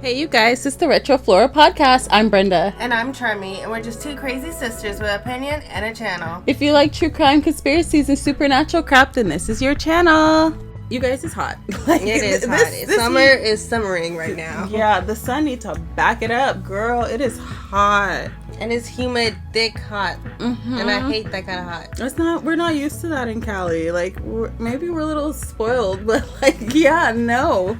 Hey you guys, it's the RetrofloraPodcast. I'm Brenda. And I'm Charmy, and we're just two crazy sisters with an opinion and a channel. If you like true crime, conspiracies, and supernatural crap, then this is your channel. You guys, it's hot. It is hot. Summer is summering right now. Yeah, the sun needs to back it up, girl. It is hot. And it's humid, thick, hot. Mm-hmm. And I hate that kind of hot. We're not used to that in Cali. Maybe we're a little spoiled, but no.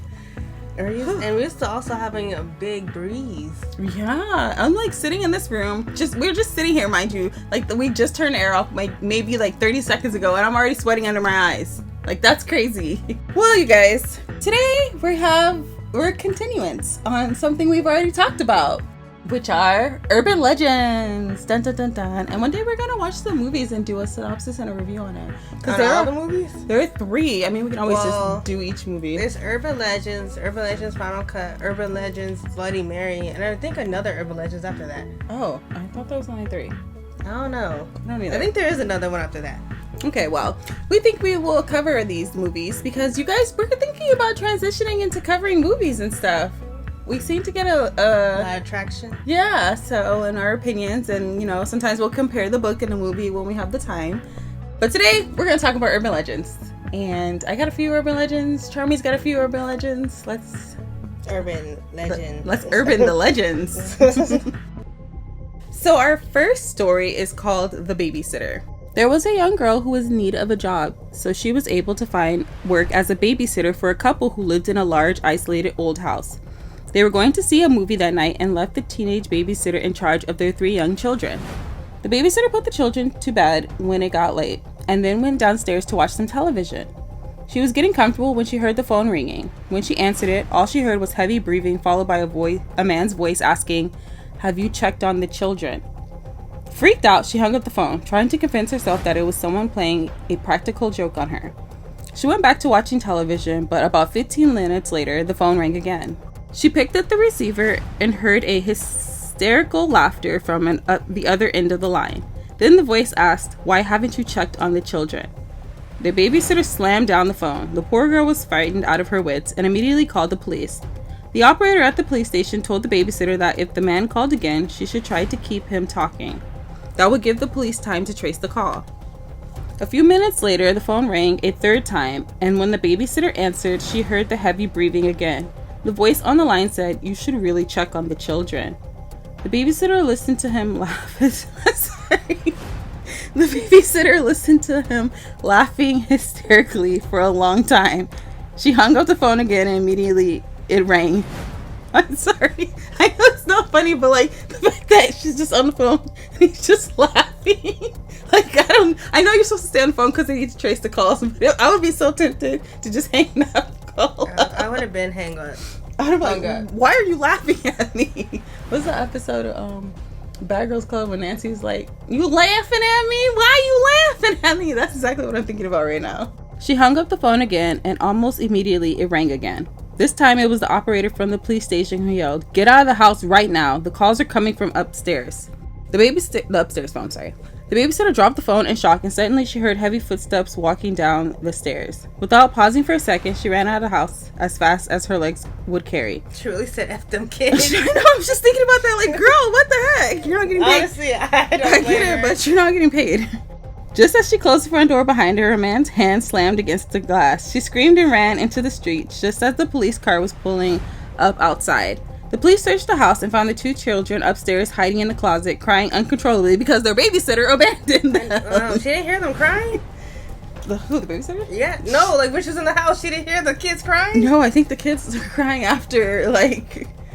And we're used to also having a big breeze. Yeah, I'm sitting in this room. We're just sitting here, mind you. We just turned air off maybe 30 seconds ago, and I'm already sweating under my eyes. That's crazy. Well, you guys, today we're a continuance on something we've already talked about, which are urban legends. Dun dun dun dun. And one day we're gonna watch the movies and do a synopsis and a review on it. Because there are the movies. There are 3. I mean, we can always just do each movie. There's Urban Legends Final Cut, Urban Legends Bloody Mary, and I think another Urban Legends after that. Oh, I thought there was only 3. I don't know. I don't either. I think there is another one after that. Okay, well, we think we will cover these movies because you guys were thinking about transitioning into covering movies and stuff. We seem to get a lot of traction. Yeah, so in our opinions, and sometimes we'll compare the book and the movie when we have the time. But today we're going to talk about urban legends. And I got a few urban legends. Charmy's got a few urban legends. Let's urban the legends. So our first story is called The Babysitter. There was a young girl who was in need of a job, so she was able to find work as a babysitter for a couple who lived in a large, isolated old house. They were going to see a movie that night and left the teenage babysitter in charge of their 3 young children. The babysitter put the children to bed when it got late, and then went downstairs to watch some television. She was getting comfortable when she heard the phone ringing. When she answered it, all she heard was heavy breathing followed by a man's voice asking, "Have you checked on the children?" Freaked out, she hung up the phone, trying to convince herself that it was someone playing a practical joke on her. She went back to watching television, but about 15 minutes later, the phone rang again. She picked up the receiver and heard a hysterical laughter from the other end of the line. Then the voice asked, "Why haven't you checked on the children?" The babysitter slammed down the phone. The poor girl was frightened out of her wits and immediately called the police. The operator at the police station told the babysitter that if the man called again, she should try to keep him talking. That would give the police time to trace the call. A few minutes later, the phone rang a 3rd time, and when the babysitter answered, she heard the heavy breathing again. The voice on the line said, "You should really check on the children." The babysitter listened to him laugh. The babysitter listened to him laughing hysterically for a long time. She hung up the phone again and immediately it rang. I'm sorry. I know it's not funny, but the fact that she's just on the phone and he's just laughing. I know you're supposed to stay on the phone because they need to trace the calls, but I would be so tempted to just hang that call. I would have been hung up. I would have been why are you laughing at me? What's the episode of Bad Girls Club when Nancy's like, "You laughing at me? Why are you laughing at me?" That's exactly what I'm thinking about right now. She hung up the phone again, and almost immediately it rang again. This time it was the operator from the police station who yelled, "Get out of the house right now. The calls are coming from upstairs." The upstairs phone, sorry. The babysitter dropped the phone in shock, and suddenly she heard heavy footsteps walking down the stairs. Without pausing for a second, she ran out of the house as fast as her legs would carry. She really said F them kids. I know, I'm just thinking about that, girl, what the heck? You're not getting paid. Honestly, I don't get it, but you're not getting paid. Just as she closed the front door behind her, a man's hand slammed against the glass. She screamed and ran into the street just as the police car was pulling up outside. The police searched the house and found the 2 children upstairs hiding in the closet, crying uncontrollably because their babysitter abandoned them. She didn't hear them crying? The babysitter? Yeah. No, when she was in the house, she didn't hear the kids crying? No, I think the kids were crying after,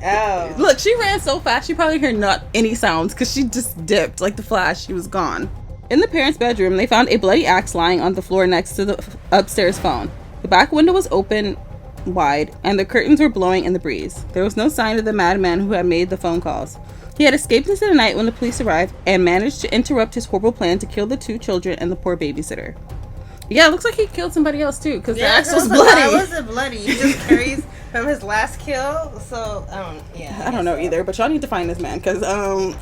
Oh. Look, she ran so fast, she probably heard not any sounds because she just dipped like the Flash. She was gone. In the parents' bedroom, they found a bloody axe lying on the floor next to the upstairs phone. The back window was open wide, and the curtains were blowing in the breeze. There was no sign of the madman who had made the phone calls. He had escaped into the night when the police arrived and managed to interrupt his horrible plan to kill the 2 children and the poor babysitter. Yeah, it looks like he killed somebody else too, because the axe was bloody. It wasn't bloody. He just carries from his last kill. So, I don't know either, but y'all need to find this man, because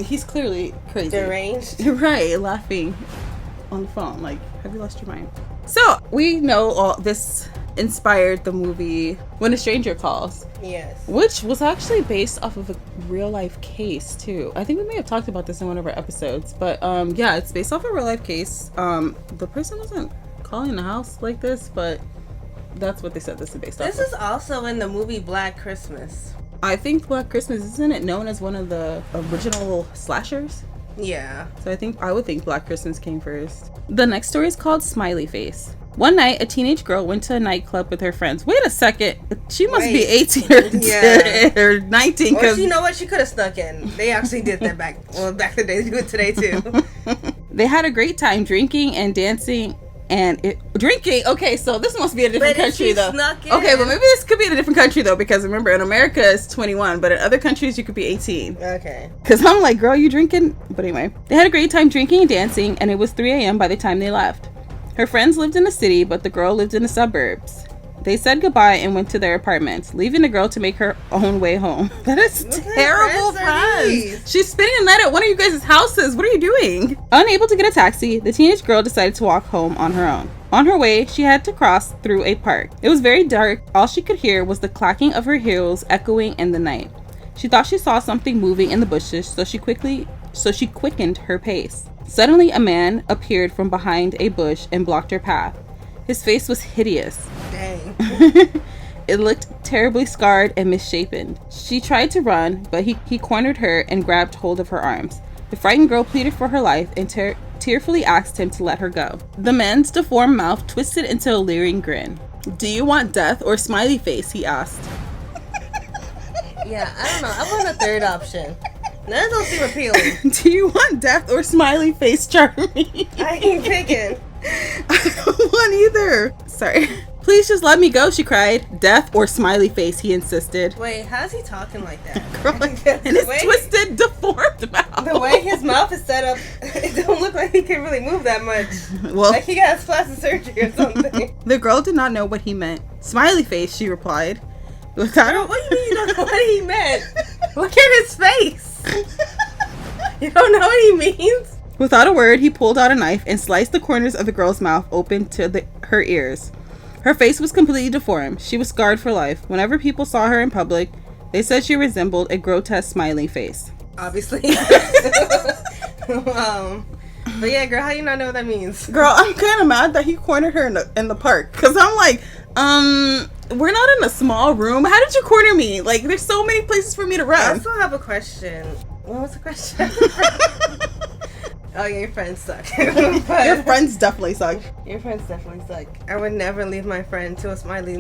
he's clearly crazy. Deranged. Right, laughing on the phone. Have you lost your mind? So we know all this inspired the movie When a Stranger Calls. Yes. Which was actually based off of a real life case too. I think we may have talked about this in one of our episodes, but yeah, it's based off a real life case. The person wasn't calling the house like this, but that's what they said this is based off. This is also in the movie Black Christmas. I think Black Christmas, isn't it known as one of the original slashers? Yeah. So I would think Black Christmas came first. The next story is called Smiley Face. One night, a teenage girl went to a nightclub with her friends. Wait a second. She must be 18 or 19. Or you know what? She could have snuck in. They actually did that back in the day. They do it today, too. They had a great time drinking and dancing. Drinking. Okay, so this must be a different country, though. Okay, but maybe this could be in a different country, though, because remember, in America, it's 21, but in other countries, you could be 18. Okay. Because I'm like, girl, you drinking? But anyway, they had a great time drinking and dancing, and it was 3 a.m. by the time they left. Her friends lived in the city, but the girl lived in the suburbs. They said goodbye and went to their apartments, leaving the girl to make her own way home. That is terrible, friends. She's spending the night at one of you guys' houses. What are you doing? Unable to get a taxi, the teenage girl decided to walk home on her own. On her way, she had to cross through a park. It was very dark. All she could hear was the clacking of her heels echoing in the night. She thought she saw something moving in the bushes, so she quickened her pace. Suddenly, a man appeared from behind a bush and blocked her path. His face was hideous. Dang. It looked terribly scarred and misshapen. She tried to run, but he cornered her and grabbed hold of her arms. The frightened girl pleaded for her life and tearfully asked him to let her go. The man's deformed mouth twisted into a leering grin. "Do you want death or smiley face?" he asked. Yeah, I don't know. I want a third option. None don't seem appealing. Do you want death or smiley face, Charlie? I ain't picking. I don't want either. Sorry. "Please just let me go," she cried. "Death or smiley face," he insisted. Wait, how's he talking like that? Girl, and his twisted, deformed mouth. The way his mouth is set up, it don't look like he can really move that much. Well, like he got plastic surgery or something. The girl did not know what he meant. "Smiley face," she replied. What do you mean you don't know what he meant? Look at his face. You don't know what he means? Without a word, he pulled out a knife and sliced the corners of the girl's mouth open to her ears. Her face was completely deformed. She was scarred for life. Whenever people saw her in public, they said she resembled a grotesque smiley face. Obviously. But yeah, girl, how you not know what that means? Girl, I'm kind of mad that he cornered her in the park. Because I'm like, we're not in a small room. How did you corner me? Like, there's so many places for me to run. I also have a question. What was the question? Oh, your friends suck. Your friends definitely suck. Your friends definitely suck. I would never leave my friend to a smiley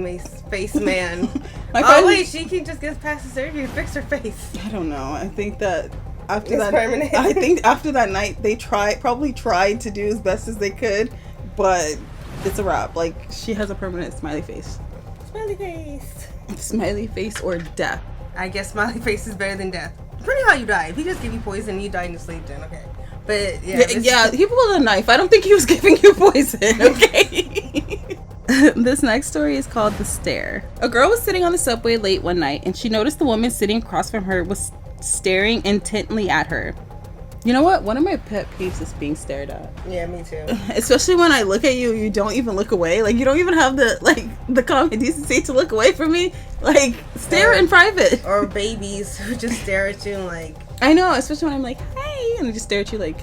face man. Wait, she can just get past the surgery and fix her face. I don't know. I think that after it's that, permanent. I think after that night, they probably tried to do as best as they could, but it's a wrap. Like, she has a permanent smiley face. Smiley face. Smiley face or death. I guess smiley face is better than death. Pretty how you die. If he just give you poison and you die in your sleep, then okay. But yeah, he pulled a knife. I don't think he was giving you poison. Okay. This next story is called The Stare. A girl was sitting on the subway late one night, and she noticed the woman sitting across from her was staring intently at her. You know what? One of my pet peeves is being stared at. Yeah, me too. Especially when I look at you, you don't even look away. Like, you don't even have the common decency to look away from me. Like, stare in private. Or babies who just stare at you and like... I know, especially when I'm like, hey, and they just stare at you like,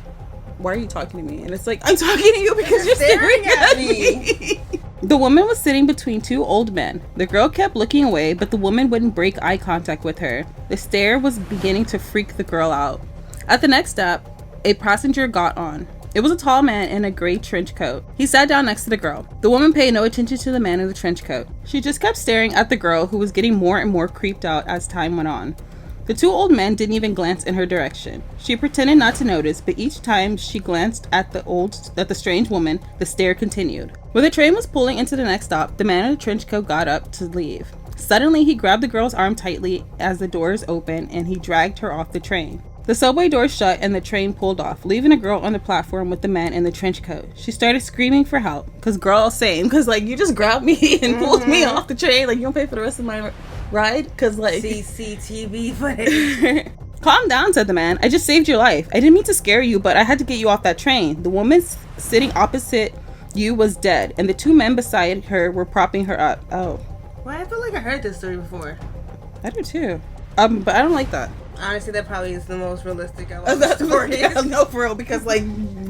why are you talking to me? And it's like, I'm talking to you because you're staring at me. The woman was sitting between two old men. The girl kept looking away, but the woman wouldn't break eye contact with her. The stare was beginning to freak the girl out. At the next stop, a passenger got on. It was a tall man in a gray trench coat. He sat down next to the girl. The woman paid no attention to the man in the trench coat. She just kept staring at the girl, who was getting more and more creeped out as time went on. The two old men didn't even glance in her direction. She pretended not to notice, but each time she glanced at the strange woman, the stare continued. When the train was pulling into the next stop, the man in the trench coat got up to leave. Suddenly, he grabbed the girl's arm tightly as the doors opened, and he dragged her off the train. The subway doors shut and the train pulled off, leaving the girl on the platform with the man in the trench coat. She started screaming for help. Cause girl, same. Cause like, you just grabbed me and pulled me off the train. Like, you don't pay for the rest of my ride? Cause like... CCTV footage. Calm down, said the man. I just saved your life. I didn't mean to scare you, but I had to get you off that train. The woman sitting opposite Yu was dead, and the two men beside her were propping her up. Oh. Well, I feel like I heard this story before. I do too. But I don't like that. Honestly, that probably is the most realistic of all the stories. Yeah, no, for real, because, like,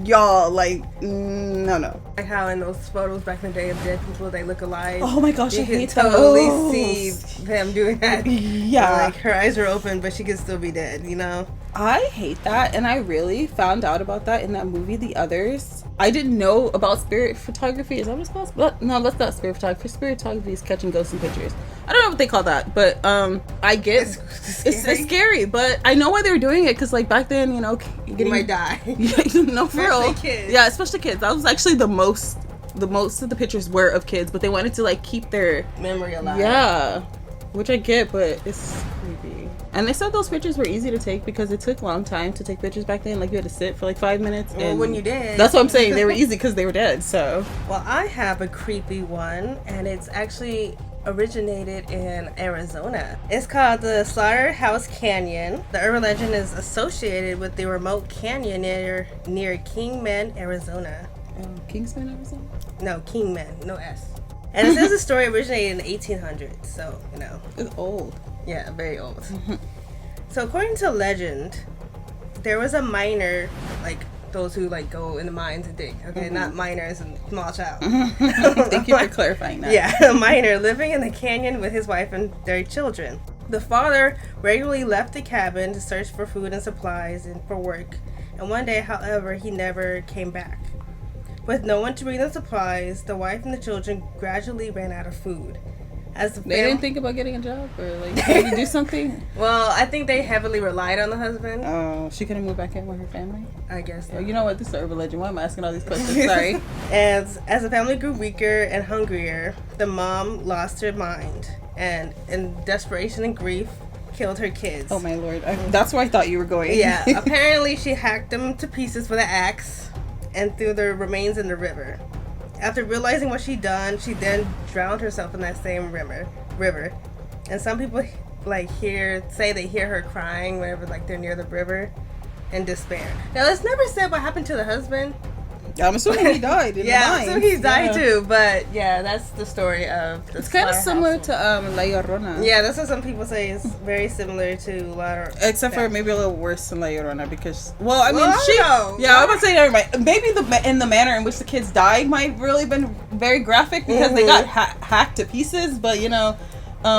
y'all, like, no. Like how in those photos back in the day of dead people, they look alive. Oh my gosh, I hate those. You can totally see them doing that. Yeah. Like, her eyes are open, but she could still be dead, you know? I hate that, and I really found out about that in that movie, The Others. I didn't know about spirit photography. Is that what it's called? But no, that's not spirit photography. Spirit photography is catching ghosts in pictures. I don't know what they call that, but I get it's scary, but I know why they were doing it, because like back then, you know, you might die. No, for real. Kids. Yeah, especially kids. That was actually the most of the pictures were of kids, but they wanted to like keep their memory alive. Yeah, which I get, but it's creepy. And they said those pictures were easy to take because it took a long time to take pictures back then. Like, you had to sit for like 5 minutes. Well, when you did. That's what I'm saying. They were easy because they were dead, so. Well, I have a creepy one, and it's actually originated in Arizona. It's called the Slaughterhouse Canyon. The urban legend is associated with the remote canyon near Kingman, Arizona. Kingsman, Arizona? No, Kingman, no S. And it says the story originated in the 1800s, so, you know. It's old. Yeah, very old. So according to legend, there was a miner, like those who like go in the mines and dig. Okay, not miners and small child. Thank you for clarifying that. Yeah, a miner living in the canyon with his wife and their children. The father regularly left the cabin to search for food and supplies and for work. And one day, however, he never came back. With no one to bring the supplies, the wife and the children gradually ran out of food. As they didn't think about getting a job or like trying to do something. Well, I think they heavily relied on the husband. Oh, she couldn't move back in with her family. I guess so. You know what? This is urban legend. Why am I asking all these questions? Sorry. As the family grew weaker and hungrier, the mom lost her mind and, in desperation and grief, killed her kids. Oh my lord! That's where I thought you were going. Yeah. Apparently, she hacked them to pieces with an axe and threw their remains in the river. After realizing what she'd done, she then drowned herself in that same river. And some people say they hear her crying whenever like they're near the river in despair. Now, it's never said what happened to the husband. I'm assuming he died. I'm assuming he died too. But yeah, that's the story of the. It's kind of similar to La Llorona. Yeah, that's what some people say is very similar to La Llorona. Except for maybe a little worse than La Llorona because, I was about to say everybody. Maybe in the manner in which the kids died might really been very graphic because they got hacked to pieces. But you know.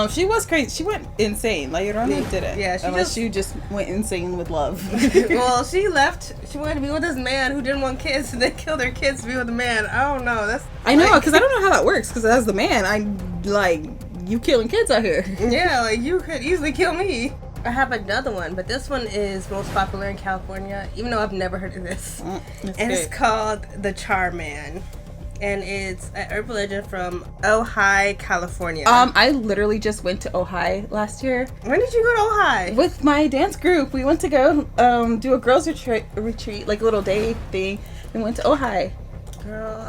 She was crazy. She went insane. La Llorona didn't. Yeah, she just went insane with love. Well, she left. She wanted to be with this man who didn't want kids, and they killed her kids to be with the man. I don't know. I know, because I don't know how that works. Because as the man, you killing kids out here. Yeah, like you could easily kill me. I have another one, but this one is most popular in California, even though I've never heard of this. It's called the Char Man. And it's an urban legend from Ojai, California. I literally just went to Ojai last year. When did you go to Ojai? With my dance group. We went to go do a girls' retreat, like a little day thing. We went to Ojai. Girl,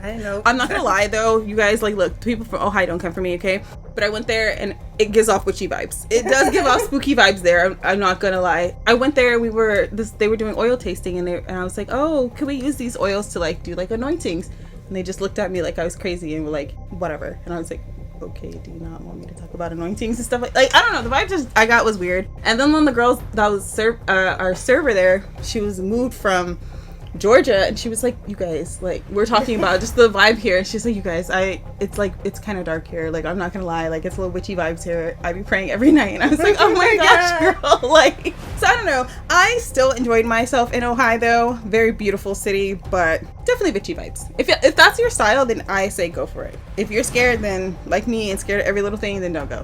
I didn't know. I'm not gonna lie though, you guys, like, look, people from Ojai don't come for me, okay? But I went there and it gives off witchy vibes. It does give off spooky vibes there. I'm not gonna lie. I went there. They were doing oil tasting, and I was like, oh, can we use these oils to like do like anointings? And they just looked at me like I was crazy and were like, whatever. And I was like, okay, do you not want me to talk about anointings and stuff like I don't know, the vibe I got was weird. And then one of the girls that was our server there, she was moved from Georgia, and she was like, you guys, like, we're talking about just the vibe here, and she's like, you guys, it's kind of dark here, like, I'm not gonna lie, like, it's a little witchy vibes here. I be praying every night. And I was like, oh my gosh, girl. Like, so I don't know, I still enjoyed myself in Ojai though. Very beautiful city, but definitely witchy vibes. If that's your style, then I say go for it. If you're scared, then like me and scared of every little thing, then don't go.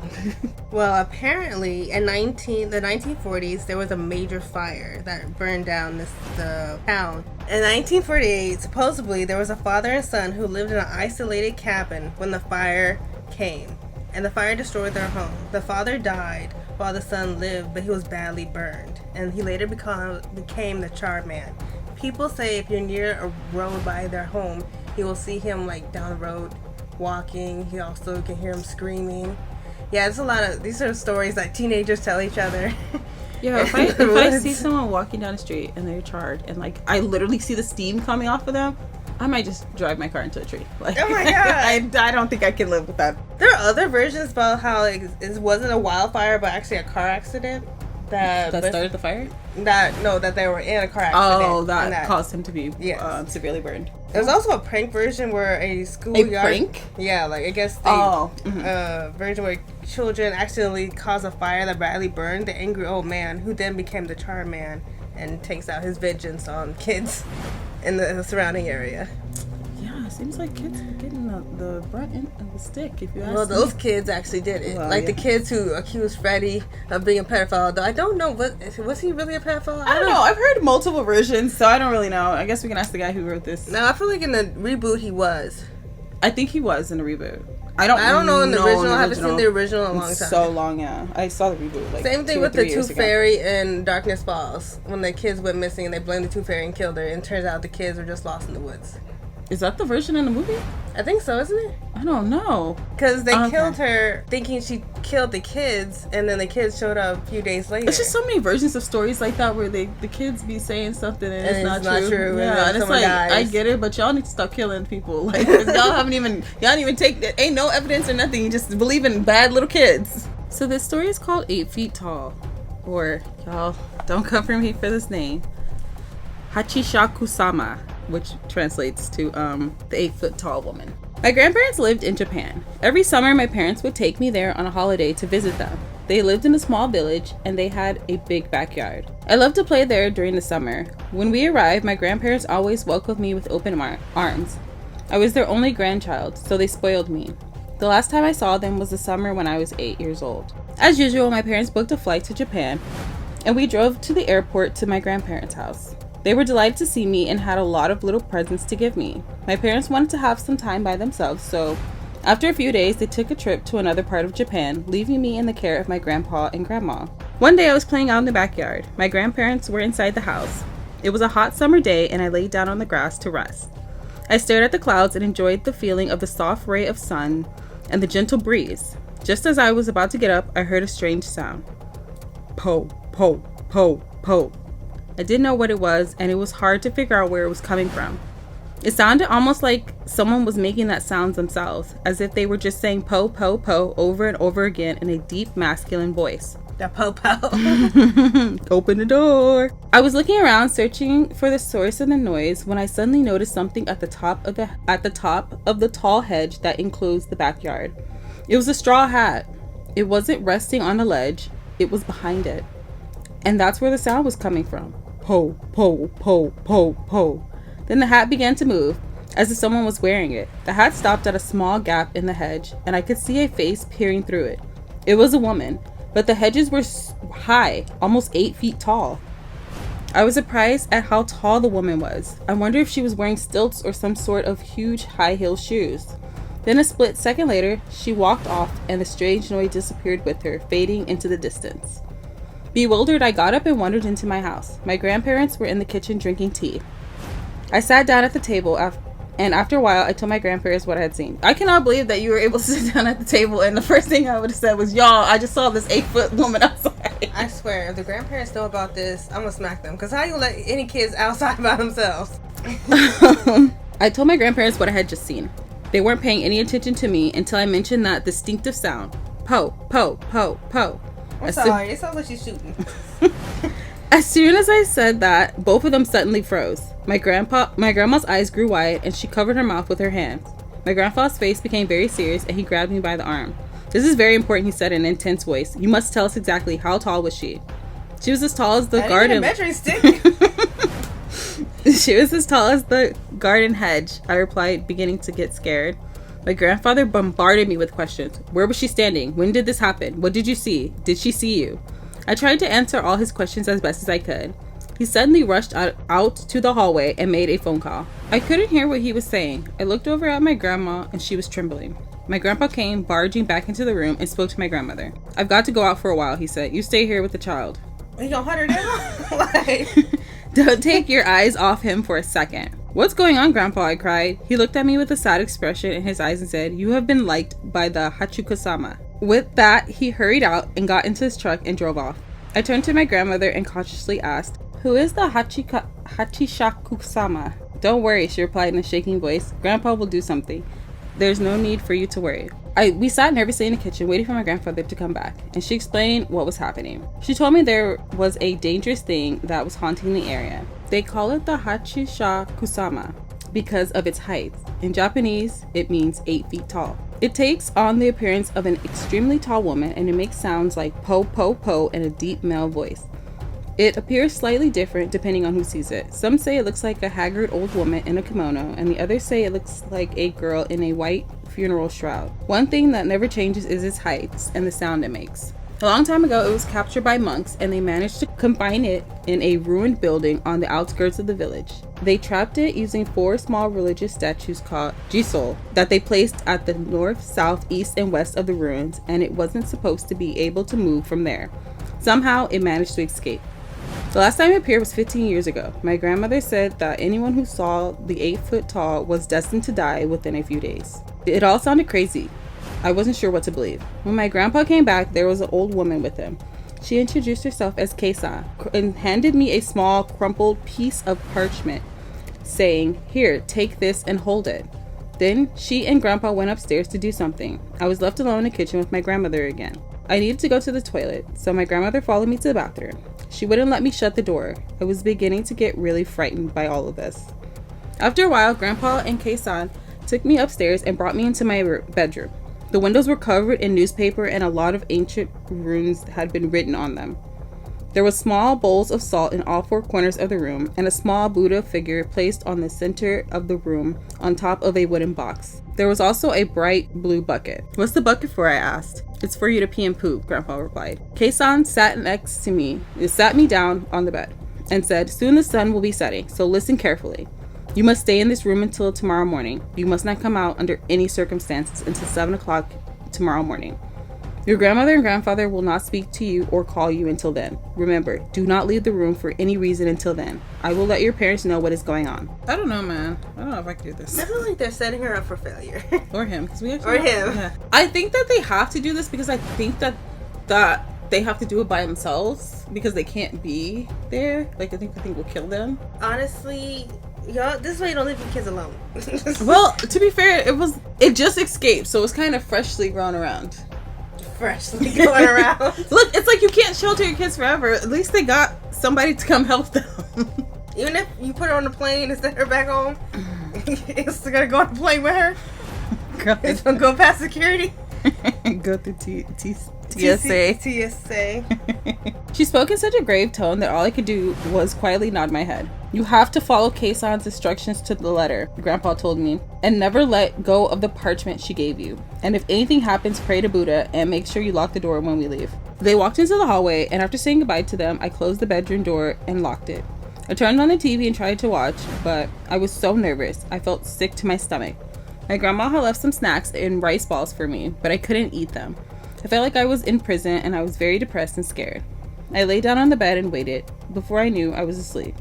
Well, apparently in the 1940s there was a major fire that burned down the town. In 1948, supposedly, there was a father and son who lived in an isolated cabin when the fire came, and the fire destroyed their home. The father died while the son lived, but he was badly burned, and he later became the Char Man. People say if you're near a road by their home, you will see him like down the road walking. You also can hear him screaming. Yeah, it's a lot of, these are stories that teenagers tell each other. Yeah, if I see someone walking down the street and they're charred and like I literally see the steam coming off of them, I might just drive my car into a tree. Like, oh my god! I don't think I can live with that. There are other versions about how it wasn't a wildfire, but actually a car accident that started the fire. That they were in a car accident. Oh, that caused him to be severely burned. There's also a prank version where a schoolyard. A prank? Yeah, like I guess the version where children accidentally cause a fire that badly burned the angry old man, who then became the Char Man and takes out his vengeance on kids in the surrounding area. Yeah, it seems like kids are getting the brunt end of the stick, if you ask me. Well, those kids actually did it. Well, the kids who accused Freddie of being a pedophile. Though I don't know, was he really a pedophile? I don't know. I've heard multiple versions, so I don't really know. I guess we can ask the guy who wrote this. No, I feel like in the reboot he was. I think he was in the reboot. I don't know in the original. I haven't seen the original in a long time. So long, yeah. I saw the reboot. Like, same thing with the Tooth Fairy in Darkness Falls, when the kids went missing and they blamed the Tooth Fairy and killed her, and it turns out the kids were just lost in the woods. Is that the version in the movie? I think so, isn't it? I don't know. Because they killed her thinking she killed the kids, and then the kids showed up a few days later. It's just so many versions of stories like that where the kids be saying something and it's not true. Yeah, and it's like, dies. I get it, but y'all need to stop killing people. Like, y'all don't even take that. Ain't no evidence or nothing. You just believe in bad little kids. So this story is called 8 Feet Tall, or y'all don't come for me for this name, Hachishakusama, which translates to the 8 foot tall woman. My grandparents lived in Japan. Every summer, my parents would take me there on a holiday to visit them. They lived in a small village and they had a big backyard. I loved to play there during the summer. When we arrived, my grandparents always welcomed me with open arms. I was their only grandchild, so they spoiled me. The last time I saw them was the summer when I was 8 years old. As usual, my parents booked a flight to Japan and we drove to the airport to my grandparents' house. They were delighted to see me and had a lot of little presents to give me. My parents wanted to have some time by themselves, so after a few days, they took a trip to another part of Japan, leaving me in the care of my grandpa and grandma. One day I was playing out in the backyard. My grandparents were inside the house. It was a hot summer day and I laid down on the grass to rest. I stared at the clouds and enjoyed the feeling of the soft ray of sun and the gentle breeze. Just as I was about to get up, I heard a strange sound. Po, po, po, po. I didn't know what it was, and it was hard to figure out where it was coming from. It sounded almost like someone was making that sound themselves, as if they were just saying po, po, po over and over again in a deep masculine voice. The po, po. Open the door. I was looking around, searching for the source of the noise, when I suddenly noticed something at the top of the tall hedge that enclosed the backyard. It was a straw hat. It wasn't resting on the ledge. It was behind it. And that's where the sound was coming from. Po, po, po, po, po. Then the hat began to move, as if someone was wearing it. The hat stopped at a small gap in the hedge, and I could see a face peering through it. It was a woman, but the hedges were high, almost 8 feet tall. I was surprised at how tall the woman was. I wondered if she was wearing stilts or some sort of huge high-heel shoes. Then a split second later, she walked off, and the strange noise disappeared with her, fading into the distance. Bewildered, I got up and wandered into my house. My grandparents were in the kitchen drinking tea. I sat down at the table, and after a while, I told my grandparents what I had seen. I cannot believe that you were able to sit down at the table, and the first thing I would have said was, y'all, I just saw this 8 foot woman outside. I swear, if the grandparents know about this, I'm gonna smack them. Because how you let any kids outside by themselves? I told my grandparents what I had just seen. They weren't paying any attention to me until I mentioned that distinctive sound. Po, po, po, po. I'm sorry, it sounds like she's shooting. As soon as I said that, both of them suddenly froze. My grandma's eyes grew wide and she covered her mouth with her hands. My grandpa's face became very serious and he grabbed me by the arm. This is very important, he said in an intense voice. You must tell us exactly, how tall was she? She was as tall as the garden. A measuring stick. She was as tall as the garden hedge, I replied, beginning to get scared. My grandfather bombarded me with questions. Where was she standing? When did this happen? What did you see? Did she see you? I tried to answer all his questions as best as I could. He suddenly rushed out to the hallway and made a phone call. I couldn't hear what he was saying. I looked over at my grandma and she was trembling. My grandpa came barging back into the room and spoke to my grandmother. I've got to go out for a while, he said. You stay here with the child. You gonna hunt her down? Don't take your eyes off him for a second. What's going on, Grandpa? I cried. He looked at me with a sad expression in his eyes and said, You have been liked by the Hachishakusama. With that, he hurried out and got into his truck and drove off. I turned to my grandmother and cautiously asked, Who is the Hachishakusama. Don't worry, she replied in a shaking voice. Grandpa will do something. There's no need for you to worry. We sat nervously in the kitchen waiting for my grandfather to come back, and she explained what was happening. She told me there was a dangerous thing that was haunting the area. They call it the Hachishakusama because of its height. In Japanese, it means 8 feet tall. It takes on the appearance of an extremely tall woman, and it makes sounds like po po po in a deep male voice. It appears slightly different depending on who sees it. Some say it looks like a haggard old woman in a kimono, and the others say it looks like a girl in a white funeral shroud. One thing that never changes is its height and the sound it makes. A long time ago, it was captured by monks, and they managed to confine it in a ruined building on the outskirts of the village. They trapped it using 4 small religious statues called jisol that they placed at the north, south, east, and west of the ruins, and it wasn't supposed to be able to move from there. Somehow, it managed to escape. The last time it appeared was 15 years ago. My grandmother said that anyone who saw the 8 foot tall was destined to die within a few days. It all sounded crazy. I wasn't sure what to believe. When my grandpa came back, there was an old woman with him. She introduced herself as Keisa and handed me a small crumpled piece of parchment, saying, "Here, take this and hold it." Then she and grandpa went upstairs to do something. I was left alone in the kitchen with my grandmother again. I needed to go to the toilet, so my grandmother followed me to the bathroom. She wouldn't let me shut the door. I was beginning to get really frightened by all of this. After a while, grandpa and Kei-san took me upstairs and brought me into my bedroom. The windows were covered in newspaper and a lot of ancient runes had been written on them. There were small bowls of salt in all 4 corners of the room, and a small Buddha figure placed on the center of the room on top of a wooden box. There was also a bright blue bucket. "What's the bucket for?" I asked. "It's for you to pee and poop," Grandpa replied. Kei-san sat next to me. It sat me down on the bed and said, "Soon the sun will be setting, so listen carefully. You must stay in this room until tomorrow morning. You must not come out under any circumstances until 7 o'clock tomorrow morning. Your grandmother and grandfather will not speak to you or call you until then. Remember, do not leave the room for any reason until then. I will let your parents know what is going on." I don't know, man. I don't know if I can do this. I feel like they're setting her up for failure. Or him. Cause we or him. Yeah. I think that they have to do this because I think that they have to do it by themselves because they can't be there. Like, I think the thing will kill them. Honestly, y'all, this way you don't leave your kids alone. Well, to be fair, it just escaped, so it's kind of freshly grown around. Freshly going around. Look, it's like you can't shelter your kids forever. At least they got somebody to come help them. Even if you put her on the plane and send her back home, it's still gonna go on the plane with her. It's gonna go past security. Go through TSA. TSA. She spoke in such a grave tone that all I could do was quietly nod my head. "You have to follow Kei-san's instructions to the letter," Grandpa told me, "and never let go of the parchment she gave you. And if anything happens, pray to Buddha and make sure you lock the door when we leave." They walked into the hallway, and after saying goodbye to them, I closed the bedroom door and locked it. I turned on the TV and tried to watch, but I was so nervous. I felt sick to my stomach. My grandma had left some snacks and rice balls for me, but I couldn't eat them. I felt like I was in prison, and I was very depressed and scared. I lay down on the bed and waited. Before I knew, I was asleep.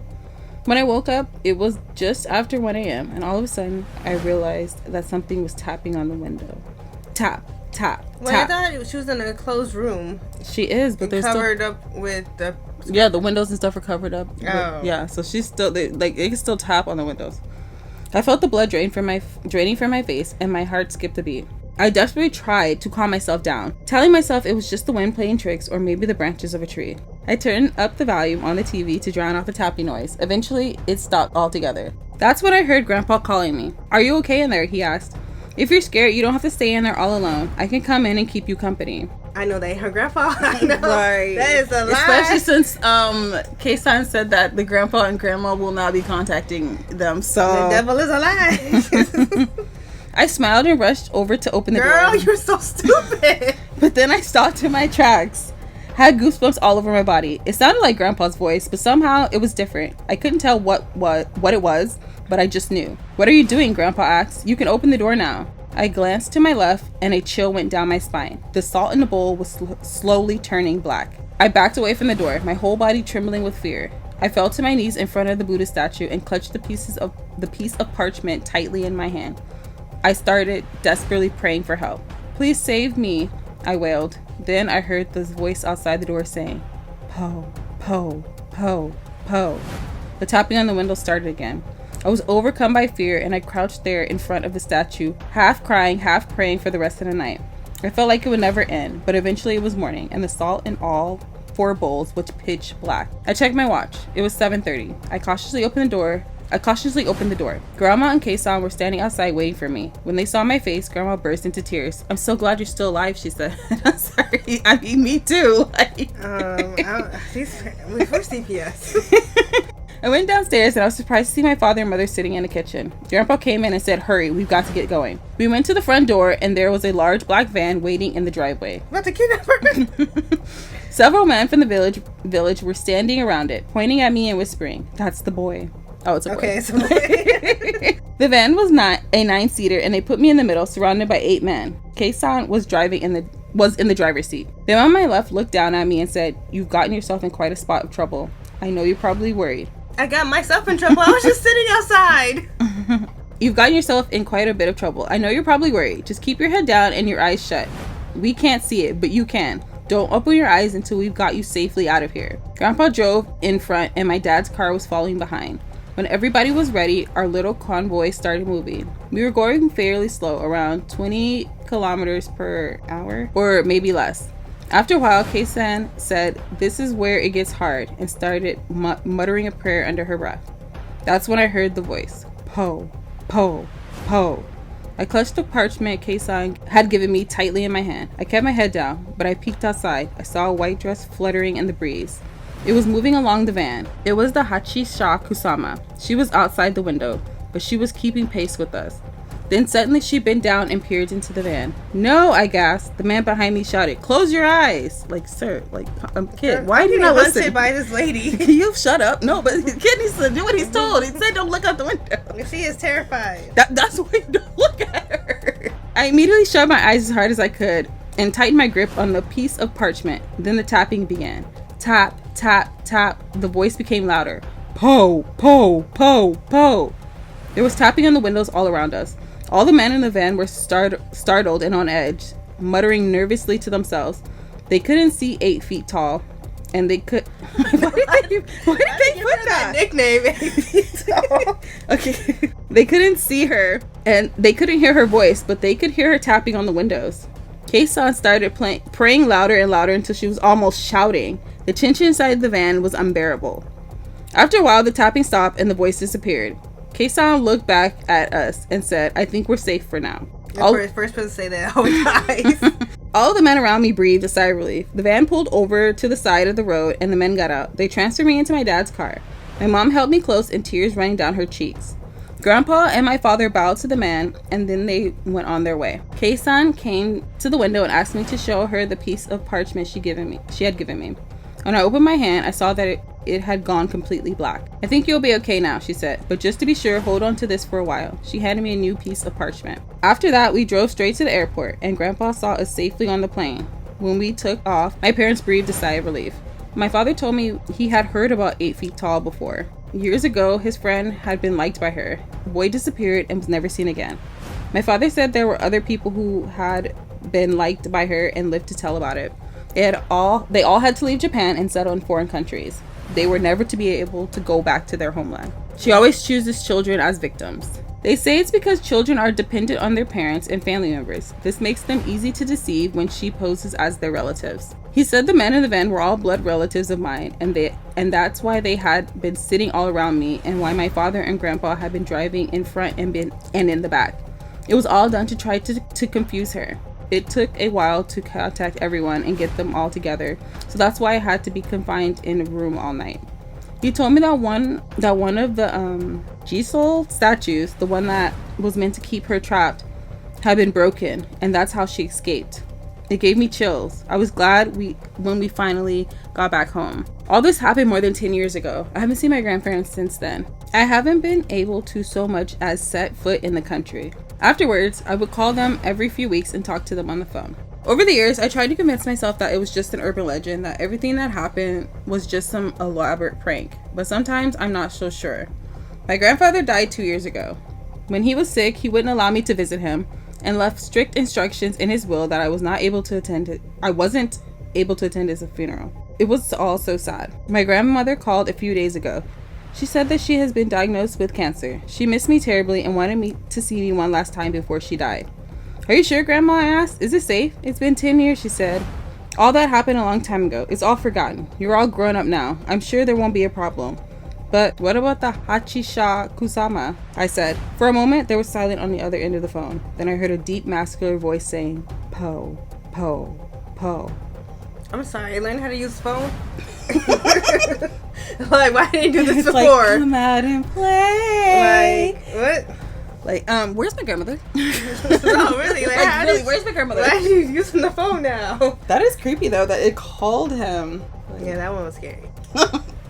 When I woke up, it was just after 1 a.m., and all of a sudden, I realized that something was tapping on the window. Tap, tap, well, tap. I thought she was in a closed room. She is, but there's covered up with the... Yeah, the windows and stuff are covered up. Oh. Yeah, so she's still... it can still tap on the windows. I felt the blood draining from my face, and my heart skipped a beat. I desperately tried to calm myself down, telling myself it was just the wind playing tricks or maybe the branches of a tree. I turned up the volume on the TV to drown out the tapping noise. Eventually, it stopped altogether. That's when I heard Grandpa calling me. "Are you okay in there?" he asked. "If you're scared, you don't have to stay in there all alone. I can come in and keep you company." I know that ain't her grandpa. I know. Right. That is a lie. Especially since Kei-san said that the grandpa and grandma will not be contacting them. So the devil is a lie. I smiled and rushed over to open the door. Girl, you're so stupid. But then I stopped in my tracks. I had goosebumps all over my body. It sounded like Grandpa's voice, but somehow it was different. I couldn't tell what it was, but I just knew. "What are you doing?" Grandpa asked. "You can open the door now." I glanced to my left, and a chill went down my spine. The salt in the bowl was slowly turning black. I backed away from the door, my whole body trembling with fear. I fell to my knees in front of the Buddha statue and clutched the piece of parchment tightly in my hand. I started desperately praying for help. "Please save me," I wailed. Then I heard this voice outside the door saying, "Po, po, po, po." The tapping on the window started again. I was overcome by fear, and I crouched there in front of the statue, half crying, half praying for the rest of the night. I felt like it would never end, but eventually it was morning, and the salt in all 4 bowls was pitch black. I checked my watch. It was 7:30. I cautiously opened the door. Grandma and Kei-san were standing outside waiting for me. When they saw my face, Grandma burst into tears. "I'm so glad you're still alive," she said. "I'm sorry. I mean, me too." We're CPS. I went downstairs and I was surprised to see my father and mother sitting in the kitchen. Grandpa came in and said, "Hurry, we've got to get going." We went to the front door and there was a large black van waiting in the driveway. About to kidnap her. Several men from the village were standing around it, pointing at me and whispering, "That's the boy." Oh, it's a boy. Okay, it's a boy. The van was not a 9-seater and they put me in the middle, surrounded by 8 men. Kei-san was in the driver's seat. The man on my left looked down at me and said, "You've gotten yourself in quite a spot of trouble. I know you're probably worried." I got myself in trouble. I was just sitting outside. "You've gotten yourself in quite a bit of trouble. I know you're probably worried. Just keep your head down and your eyes shut. We can't see it, but you can. Don't open your eyes until we've got you safely out of here." Grandpa drove in front and my dad's car was following behind. When everybody was ready, our little convoy started moving. We were going fairly slow, around 20 kilometers per hour, or maybe less. After a while, Kei-san said, "This is where it gets hard," and started muttering a prayer under her breath. That's when I heard the voice. "Po, po, po." I clutched the parchment Kei-san had given me tightly in my hand. I kept my head down, but I peeked outside. I saw a white dress fluttering in the breeze. It was moving along the van. It was the Hachishakusama. She was outside the window, but she was keeping pace with us. Then suddenly she bent down and peered into the van. "No," I gasped. The man behind me shouted, "Close your eyes!" Like, sir, like, kid, why do you not listen? By this lady. Can you shut up? No, but the kid needs to do what he's told. He said don't look out the window. She is terrified. That's why you don't look at her. I immediately shut my eyes as hard as I could and tightened my grip on the piece of parchment. Then the tapping began. Tap, tap, tap. The voice became louder. "Po, po, po, po." There was tapping on the windows all around us. All the men in the van were startled and on edge, muttering nervously to themselves. They couldn't see 8 feet tall, and they could... Why did they put that nickname? 8 feet tall. Okay. They couldn't see her, and they couldn't hear her voice, but they could hear her tapping on the windows. Kei-san started praying louder and louder until she was almost shouting. The tension inside the van was unbearable. After a while, the tapping stopped and the voice disappeared. Kei-san looked back at us and said, "I think we're safe for now." First person to say that always dies. All the men around me breathed a sigh of relief. The van pulled over to the side of the road and the men got out. They transferred me into my dad's car. My mom held me close and tears running down her cheeks. Grandpa and my father bowed to the man and then they went on their way. Kei-san came to the window and asked me to show her the piece of parchment she had given me. When I opened my hand, I saw that it had gone completely black. "I think you'll be okay now," she said, "but just to be sure, hold on to this for a while." She handed me a new piece of parchment. After that, we drove straight to the airport, and Grandpa saw us safely on the plane. When we took off, my parents breathed a sigh of relief. My father told me he had heard about 8 feet tall before. Years ago, his friend had been liked by her. The boy disappeared and was never seen again. My father said there were other people who had been liked by her and lived to tell about it. They all had to leave Japan and settle in foreign countries. They were never to be able to go back to their homeland. She always chooses children as victims. They say it's because children are dependent on their parents and family members. This makes them easy to deceive when she poses as their relatives. He said the men in the van were all blood relatives of mine, and that's why they had been sitting all around me, and why my father and grandpa had been driving in front and in the back. It was all done to try to confuse her. It took a while to contact everyone and get them all together, so that's why I had to be confined in a room all night. He told me that one of the Jisol statues, the one that was meant to keep her trapped, had been broken, and that's how she escaped. It gave me chills. I was glad when we finally got back home. All this happened more than 10 years ago. I haven't seen my grandparents since then. I haven't been able to so much as set foot in the country. Afterwards, I would call them every few weeks and talk to them on the phone. Over the years, I tried to convince myself that it was just an urban legend, that everything that happened was just some elaborate prank. But sometimes I'm not so sure. My grandfather died 2 years ago. When he was sick, he wouldn't allow me to visit him and left strict instructions in his will that I wasn't able to attend his funeral. It was all so sad. My grandmother called a few days ago. She said that she has been diagnosed with cancer. She missed me terribly and wanted me to see me one last time before she died. Are you sure, Grandma? I asked. Is it safe? It's been 10 years, she said. All that happened a long time ago. It's all forgotten. You're all grown up now. I'm sure there won't be a problem. But what about the Hachishakusama? I said. For a moment, there was silence on the other end of the phone. Then I heard a deep, masculine voice saying, Po, Po, Po. I'm sorry, I learned how to use the phone. Like, why didn't you do this before? Like, come out and play. Like, what? Like, where's my grandmother? Oh, really? Like, really, where's my grandmother? Why are you using the phone now? That is creepy, though, that it called him. Yeah, that one was scary.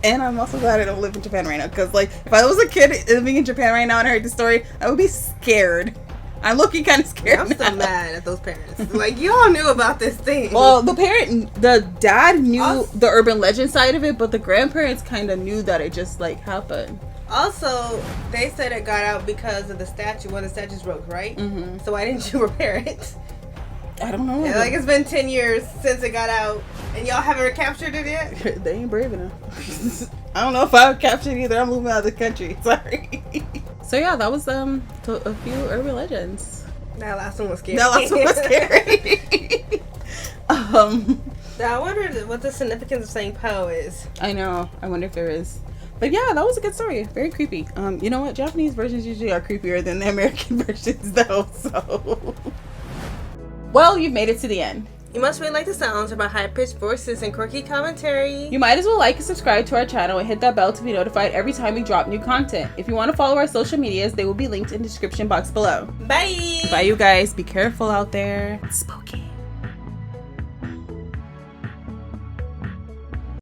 And I'm also glad I don't live in Japan right now, because, like, if I was a kid living in Japan right now and I heard the story, I would be scared. I'm looking kind of scared. Yeah, I'm still mad at those parents. Like, y'all knew about this thing. Well, the dad knew the urban legend side of it, but the grandparents kind of knew that it just, like, happened. Also, they said it got out because of the statue. One of the statues broke, right? Mm-hmm. So why didn't you repair it? I don't know. Yeah, like, it's been 10 years since it got out, and y'all haven't recaptured it yet? They ain't brave enough. I don't know if I would capture it either. I'm moving out of the country. Sorry. So yeah, that was a few urban legends. That last one was scary. I wonder what the significance of saying Po is. I know. I wonder if there is. But yeah, that was a good story. Very creepy. You know what? Japanese versions usually are creepier than the American versions, though. So, well, you've made it to the end. You must really like the sounds of my high-pitched voices and quirky commentary. You might as well like and subscribe to our channel and hit that bell to be notified every time we drop new content. If you want to follow our social medias, they will be linked in the description box below. Bye! Bye, you guys. Be careful out there. It's spooky.